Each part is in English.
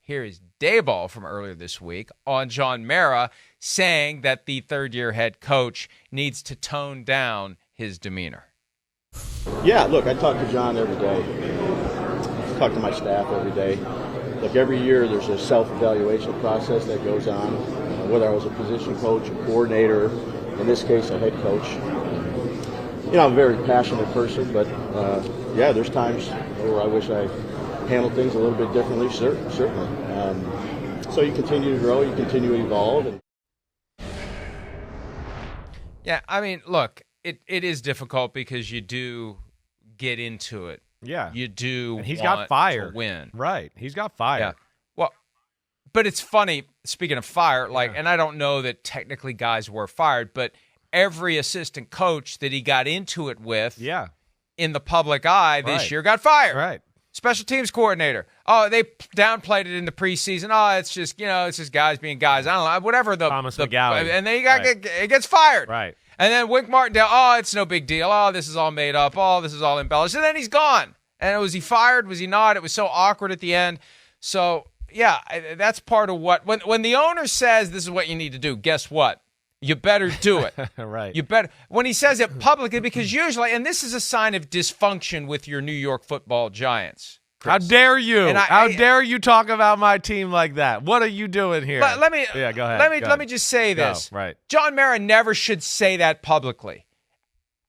Here is Daboll from earlier this week on John Mara saying that the third-year head coach needs to tone down his demeanor. Yeah, look, I talk to John every day. I talk to my staff every day. Look, every year there's a self-evaluation process that goes on, whether I was a position coach, a coordinator, in this case a head coach. I'm a very passionate person, but yeah, there's times where I wish I handled things a little bit differently, certainly. So you continue to grow, you continue to evolve. Yeah, I mean, look, it is difficult because you do get into it. Yeah. You do and he's want got fired. to win. Right. He's got fired. Yeah. Well, but it's funny, speaking of fire, and I don't know that technically guys were fired, but every assistant coach that he got into it with in the public eye this year got fired. Right. Special teams coordinator. Oh, they downplayed it in the preseason. Oh, it's just guys being guys. I don't know, whatever Thomas McGowan. And then it gets fired. Right. And then Wink Martindale, it's no big deal. Oh, this is all made up. Oh, this is all embellished. And then he's gone. And was he fired? Was he not? It was so awkward at the end. So, yeah, that's part of what when the owner says this is what you need to do, guess what? You better do it. Right. You better. When he says it publicly, because usually, and this is a sign of dysfunction with your New York Football Giants. Chris. How dare you? How dare you talk about my team like that? What are you doing here? Let me. Yeah, go ahead. Let me just say this. Right. John Mara never should say that publicly.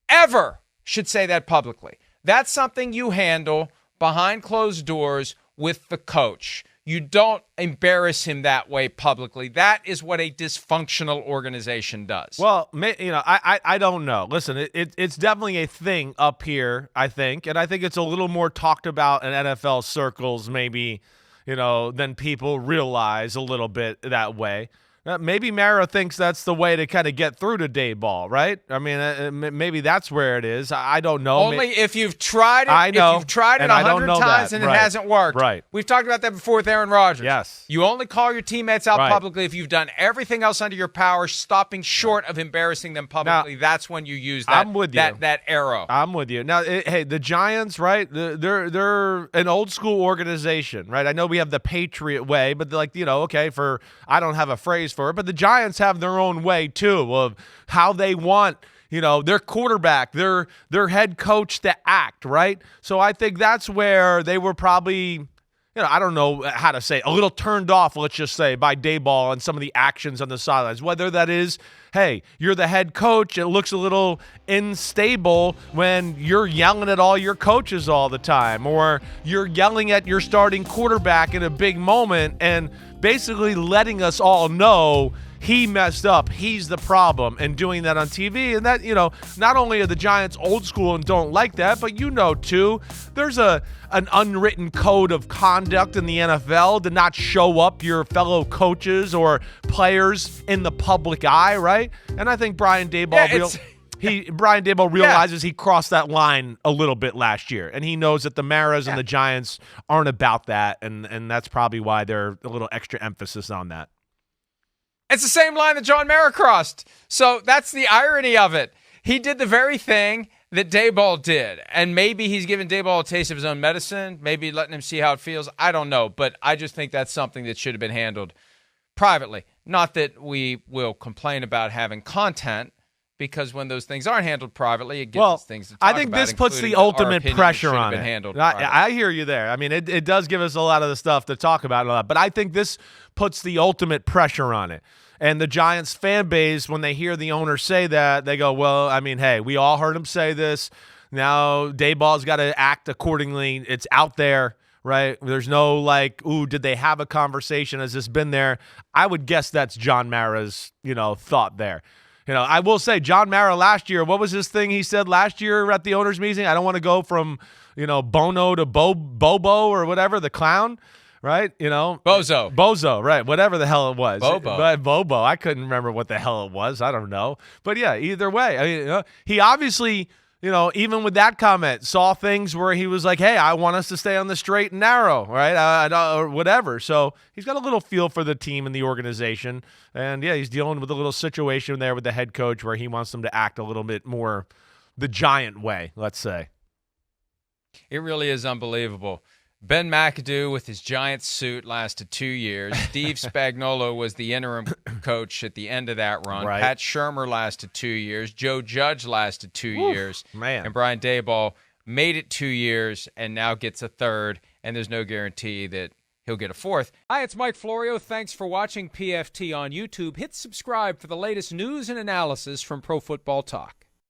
Ever should say that publicly. That's something you handle behind closed doors with the coach. You don't embarrass him that way publicly. That is what a dysfunctional organization does. Well, I don't know. Listen, it's definitely a thing up here, I think, and I think it's a little more talked about in NFL circles maybe, than people realize a little bit that way. Maybe Mara thinks that's the way to kind of get through to Daboll, right? I mean, maybe that's where it is. I don't know. Only if you've tried it. I know. If you've tried it 100 times and it hasn't worked. Right. We've talked about that before with Aaron Rodgers. Yes. You only call your teammates out publicly if you've done everything else under your power, stopping short of embarrassing them publicly. Now, that's when you use that. I'm with you. That arrow. I'm with you. Now, hey, the Giants, right? They're an old school organization, right? I know we have the Patriot way, but okay, I don't have a phrase for it, but the Giants have their own way too of how they want, their quarterback, their head coach to act, right? So I think that's where they were probably, I don't know how to say, a little turned off, let's just say, by Daboll and some of the actions on the sidelines. Whether that is, hey, you're the head coach, it looks a little unstable when you're yelling at all your coaches all the time, or you're yelling at your starting quarterback in a big moment and basically letting us all know he messed up, he's the problem, and doing that on TV. And that, not only are the Giants old school and don't like that, but too, there's an unwritten code of conduct in the NFL to not show up your fellow coaches or players in the public eye, right? And I think Brian Daboll realizes he crossed that line a little bit last year, and he knows that the Maras and the Giants aren't about that, and that's probably why they're a little extra emphasis on that. It's the same line that John Mara crossed. So that's the irony of it. He did the very thing that Daboll did, and maybe he's giving Daboll a taste of his own medicine, maybe letting him see how it feels. I don't know, but I just think that's something that should have been handled privately. Not that we will complain about having content, because when those things aren't handled privately, it gives us things to talk about. I think this puts the ultimate pressure on it. I hear you there. I mean, it does give us a lot of the stuff to talk about, and all that, but I think this puts the ultimate pressure on it. And the Giants fan base, when they hear the owner say that, they go, well, I mean, hey, we all heard him say this. Now Daboll's got to act accordingly. It's out there, right? There's no did they have a conversation? Has this been there? I would guess that's John Mara's, thought there. I will say John Mara last year, what was his thing he said last year at the owners' meeting? I don't want to go from, Bono to Bobo or whatever, the clown. Right? Bozo, right. Whatever the hell it was. Bobo. I couldn't remember what the hell it was. I don't know. But yeah, either way. I mean, he obviously, even with that comment, saw things where he was like, hey, I want us to stay on the straight and narrow, right? Or whatever. So he's got a little feel for the team and the organization. And yeah, he's dealing with a little situation there with the head coach where he wants them to act a little bit more the Giant way, let's say. It really is unbelievable. Ben McAdoo with his Giants suit lasted 2 years. Steve Spagnuolo was the interim coach at the end of that run. Right. Pat Shurmur lasted 2 years. Joe Judge lasted 2 years. Man. And Brian Daboll made it 2 years and now gets a third, and there's no guarantee that he'll get a fourth. Hi, it's Mike Florio. Thanks for watching PFT on YouTube. Hit subscribe for the latest news and analysis from Pro Football Talk.